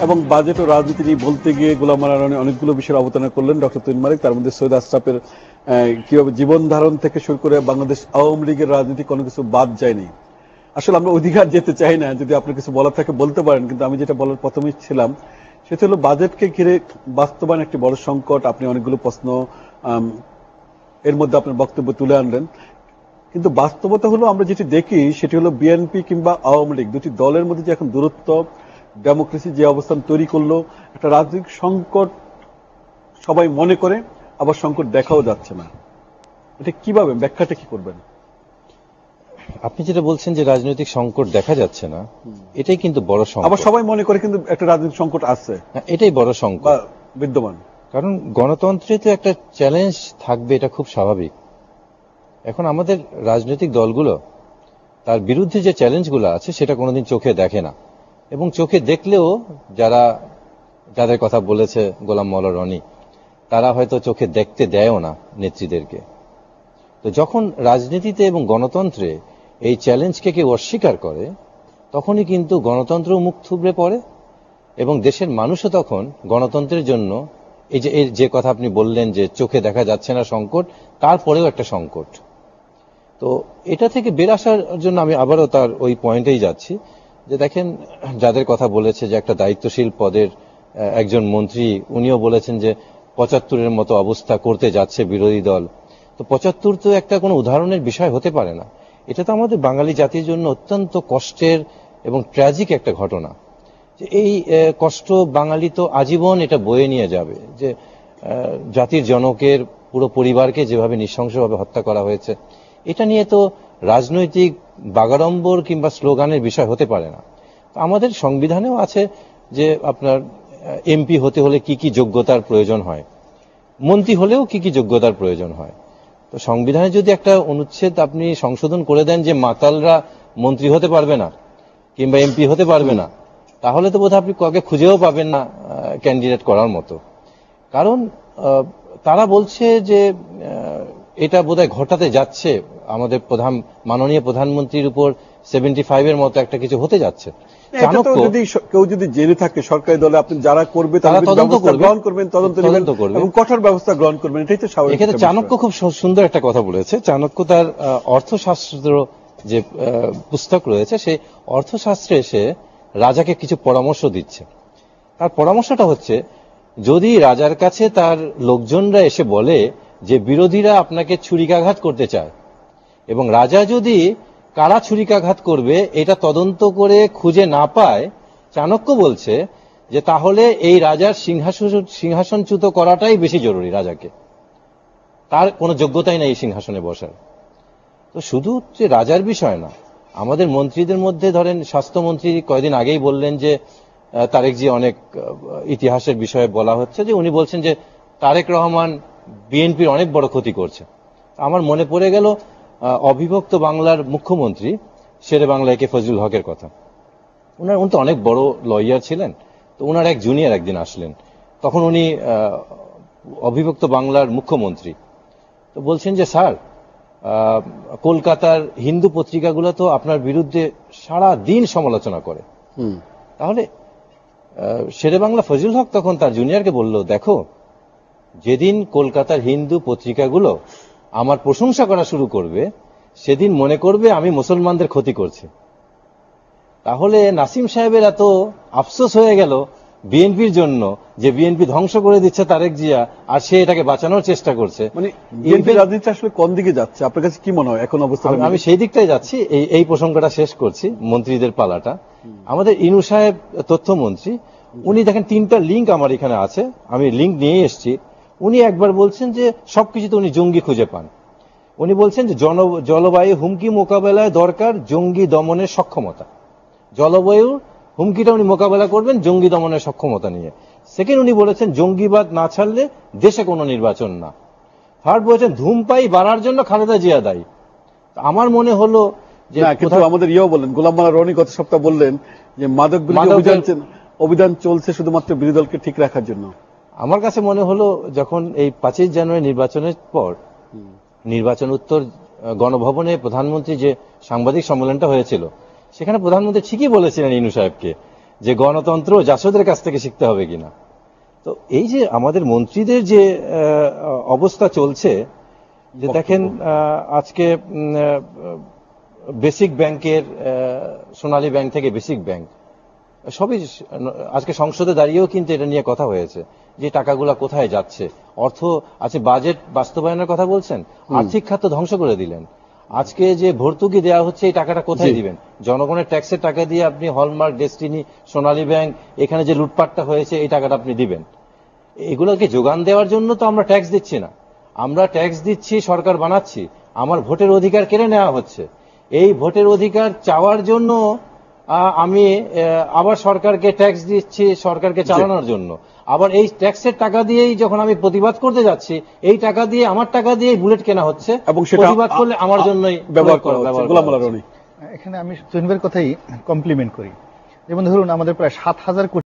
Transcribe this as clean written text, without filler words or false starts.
এবং বাজেট ও রাজনীতি নিয়ে বলতে গিয়ে গোলাম মাওলা রনি অনেকগুলো বিষয়ের অবতারণা করলেন ডক্টর তুহিন মালিক। তার মধ্যে সৈয়দ আশরাফের কিভাবে জীবন ধারণ থেকে শুরু করে বাংলাদেশ আওয়ামী লীগের রাজনীতি কোনো কিছু বাদ যায়নি। আসলে আমরা অধিকার যেতে চাই না, যদি আপনার কিছু বলার থাকে বলতে পারেন, কিন্তু আমি যেটা বলার প্রথমেই ছিলাম সেটা হলো বাজেটকে ঘিরে বাস্তবায়ন একটি বড় সংকট। আপনি অনেকগুলো প্রশ্ন এর মধ্যে আপনার বক্তব্য তুলে আনলেন, কিন্তু বাস্তবতা হলো আমরা যেটি দেখি সেটি হলো বিএনপি কিংবা আওয়ামী লীগ দুটি দলের মধ্যে যে এখন দূরত্ব, ডেমোক্রেসি যে অবস্থান তৈরি করলো, একটা রাজনৈতিক সংকট সবাই মনে করে, আবার সংকট দেখাও যাচ্ছে না। এটা কিভাবে ব্যাখ্যাটা কি করবেন? আপনি যেটা বলছেন যে রাজনৈতিক সংকট দেখা যাচ্ছে না, এটাই কিন্তু বড় সংকট। আবার সবাই মনে করে কিন্তু একটা রাজনৈতিক সংকট আছে, এটাই বড় সংকট বিদ্যমান। কারণ গণতন্ত্রে তো একটা চ্যালেঞ্জ থাকবে, এটা খুব স্বাভাবিক। এখন আমাদের রাজনৈতিক দলগুলো তার বিরুদ্ধে যে চ্যালেঞ্জগুলো আছে সেটা কোনোদিন চোখে দেখে না, এবং চোখে দেখলেও যাদের কথা বলেছে গোলাম মাওলা রনি, তারা হয়তো চোখে দেখতে দেয়ও না নেত্রীদেরকে। তো যখন রাজনীতিতে এবং গণতন্ত্রে এই চ্যালেঞ্জকে কেউ অস্বীকার করে, তখনই কিন্তু গণতন্ত্র মুখ থুবড়ে পড়ে, এবং দেশের মানুষও তখন গণতন্ত্রের জন্য এই যে কথা আপনি বললেন যে চোখে দেখা যাচ্ছে না সংকট, তারপরেও একটা সংকট। তো এটা থেকে বের আসার জন্য আমি আবারও তার ওই পয়েন্টেই যাচ্ছি যে দেখেন, যাদের কথা বলেছে যে একটা দায়িত্বশীল পদের একজন মন্ত্রী, উনিও বলেছেন যে ৭৫-এর মতো অবস্থা করতে যাচ্ছে বিরোধী দল। তো ৭৫ তো একটা কোনো উদাহরণের বিষয় হতে পারে না। এটা তো আমাদের বাঙালি জাতির জন্য অত্যন্ত কষ্টের এবং ট্র্যাজিক একটা ঘটনা। যে এই কষ্ট বাঙালি তো আজীবন এটা বয়ে নিয়ে যাবে, যে জাতির জনকের পুরো পরিবারকে যেভাবে নৃশংসভাবে হত্যা করা হয়েছে, এটা নিয়ে তো রাজনৈতিক বাগাড়ম্বর কিংবা স্লোগানের বিষয় হতে পারে না। আমাদের সংবিধানেও আছে যে আপনার এমপি হতে হলে কি কি যোগ্যতার প্রয়োজন হয়, মন্ত্রী হলেও কি কি যোগ্যতার প্রয়োজন হয়। তো সংবিধানে যদি একটা অনুচ্ছেদ আপনি সংশোধন করে দেন যে মাতালরা মন্ত্রী হতে পারবে না কিংবা এমপি হতে পারবে না, তাহলে তো বোধহয় আপনি কাউকে খুঁজেও পাবেন না ক্যান্ডিডেট করার মতো। কারণ তারা বলছে যে এটা বোধহয় ঘটাতে যাচ্ছে, আমাদের মাননীয় প্রধানমন্ত্রীর উপর 75-এর মতো একটা কিছু হতে যাচ্ছে। কেউ যদি জেনে থাকে সরকারি দলে, আপনি যারা করবে তারা তদন্ত করবেন, তদন্ত করবেন এবং কঠোর ব্যবস্থা গ্রহণ করবেন, এটাই তো স্বাভাবিক। এখানে চাণক্য খুব সুন্দর একটা কথা বলেছে। চাণক্য তার অর্থশাস্ত্র যে পুস্তক রয়েছে, সেই অর্থশাস্ত্রে এসে রাজাকে কিছু পরামর্শ দিচ্ছে। তার পরামর্শটা হচ্ছে, যদি রাজার কাছে তার লোকজনরা এসে বলে যে বিরোধীরা আপনাকে ছুরিকাঘাত করতে চায়, এবং রাজা যদি কারা ছুরিকাঘাত করবে এটা তদন্ত করে খুঁজে না পায়, চাণক্য বলছে যে তাহলে এই রাজার সিংহাসনচ্যুত করাটাই বেশি জরুরি। রাজাকে, তার কোনো যোগ্যতাই নেই এই সিংহাসনে বসার। তো শুধু যে রাজার বিষয় না, আমাদের মন্ত্রীদের মধ্যে ধরেন স্বাস্থ্যমন্ত্রী কয়েকদিন আগেই বললেন যে তারেক জি, অনেক ইতিহাসের বিষয়ে বলা হচ্ছে যে উনি বলছেন যে তারেক রহমান বিএনপির অনেক বড় ক্ষতি করছে। আমার মনে পড়ে গেল অবিভক্ত বাংলার মুখ্যমন্ত্রী শেরে বাংলা একে ফজলুল হকের কথা। উনি তো অনেক বড় লয়ার ছিলেন। তো ওনার এক জুনিয়র একদিন আসলেন, তখন উনি অবিভক্ত বাংলার মুখ্যমন্ত্রী। তো বলছেন যে স্যার, কলকাতার হিন্দু পত্রিকাগুলো তো আপনার বিরুদ্ধে সারা দিন সমালোচনা করে। তাহলে শেরে বাংলা ফজলুল হক তখন তার জুনিয়রকে বলল, দেখো, যেদিন কলকাতার হিন্দু পত্রিকাগুলো আমার প্রশংসা করা শুরু করবে, সেদিন মনে করবে আমি মুসলমানদের ক্ষতি করছি। তাহলে নাসিম সাহেবের এত আফসোস হয়ে গেল বিএনপির জন্য যে বিএনপি ধ্বংস করে দিচ্ছে তারেক জিয়া, আর সে এটাকে বাঁচানোর চেষ্টা করছে। মানে বিএনপির রাজনীতি আসলে কোন দিকে যাচ্ছে আপনার কাছে কি মনে হয় এখন অবস্থা? আমি সেই দিকটাই যাচ্ছি। এই প্রসঙ্গটা শেষ করছি, মন্ত্রীদের পালাটা। আমাদের ইনু সাহেব তথ্যমন্ত্রী, উনি দেখেন 3টা লিঙ্ক আমার এখানে আছে, আমি লিঙ্ক নিয়ে এসেছি। উনি একবার বলছেন যে সবকিছুতে উনি জঙ্গি খুঁজে পান। উনি বলছেন যে জলবায়ু হুমকি মোকাবেলায় দরকার জঙ্গি দমনের সক্ষমতা। জলবায়ুর হুমকিটা উনি মোকাবেলা করবেন জঙ্গি দমনের সক্ষমতা নিয়ে। সেকেন্ড, উনি বলেছেন জঙ্গিবাদ না ছাড়লে দেশে কোনো নির্বাচন না। থার্ড বলেছেন ধূমপাই বাড়ার জন্য খালেদা জিয়া দায়ী। আমার মনে হলো যে আমাদের বললেন, গোলাম মাওলা রনি গত সপ্তাহ বললেন যে মাদক বিরোধী অভিযান চলছে শুধুমাত্র বিরোধী দলকে ঠিক রাখার জন্য। আমার কাছে মনে হলো যখন এই 5 জানুয়ারি নির্বাচনের পর নির্বাচন উত্তর গণভবনে প্রধানমন্ত্রী যে সাংবাদিক সম্মেলনটা হয়েছিল, সেখানে প্রধানমন্ত্রী ঠিকই বলেছিলেন ইনু সাহেবকে যে গণতন্ত্র জাসদের কাছ থেকে শিখতে হবে কিনা। তো এই যে আমাদের মন্ত্রীদের যে অবস্থা চলছে, যে দেখেন আজকে বেসিক ব্যাংকের, সোনালী ব্যাংক থেকে বেসিক ব্যাংক সবই আজকে সংসদে দাঁড়িয়েও কিন্তু এটা নিয়ে কথা হয়েছে যে টাকাগুলা কোথায় যাচ্ছে। অর্থ আছে, বাজেট বাস্তবায়নের কথা বলছেন, আর্থিক খাত ধ্বংস করে দিলেন। আজকে যে ভর্তুকি দেওয়া হচ্ছে এই টাকাটা কোথায় দিবেন? জনগণের ট্যাক্সের টাকা দিয়ে আপনি হলমার্ক, ডেস্টিনি, সোনালী ব্যাংক, এখানে যে লুটপাটটা হয়েছে এই টাকাটা আপনি দিবেন। এগুলোকে যোগান দেওয়ার জন্য তো আমরা ট্যাক্স দিচ্ছি না, আমরা ট্যাক্স দিচ্ছি, সরকার বানাচ্ছি, আমার ভোটের অধিকার কেড়ে নেওয়া হচ্ছে। এই ভোটের অধিকার চাওয়ার জন্য আমি আবার সরকারকে ট্যাক্স দিচ্ছি, সরকারকে চালানোর জন্য। আবার এই ট্যাক্সের টাকা দিয়েই যখন আমি প্রতিবাদ করতে যাচ্ছি, এই টাকা দিয়ে, আমার টাকা দিয়েই বুলেট কেনা হচ্ছে এবং প্রতিবাদ করলে আমার জন্যই ব্যবহার করা হচ্ছে। এখানে আমি তুহিন ভাইয়ের কথাই কমপ্লিমেন্ট করি। যেমন ধরুন আমাদের প্রায় 7,000 কোটি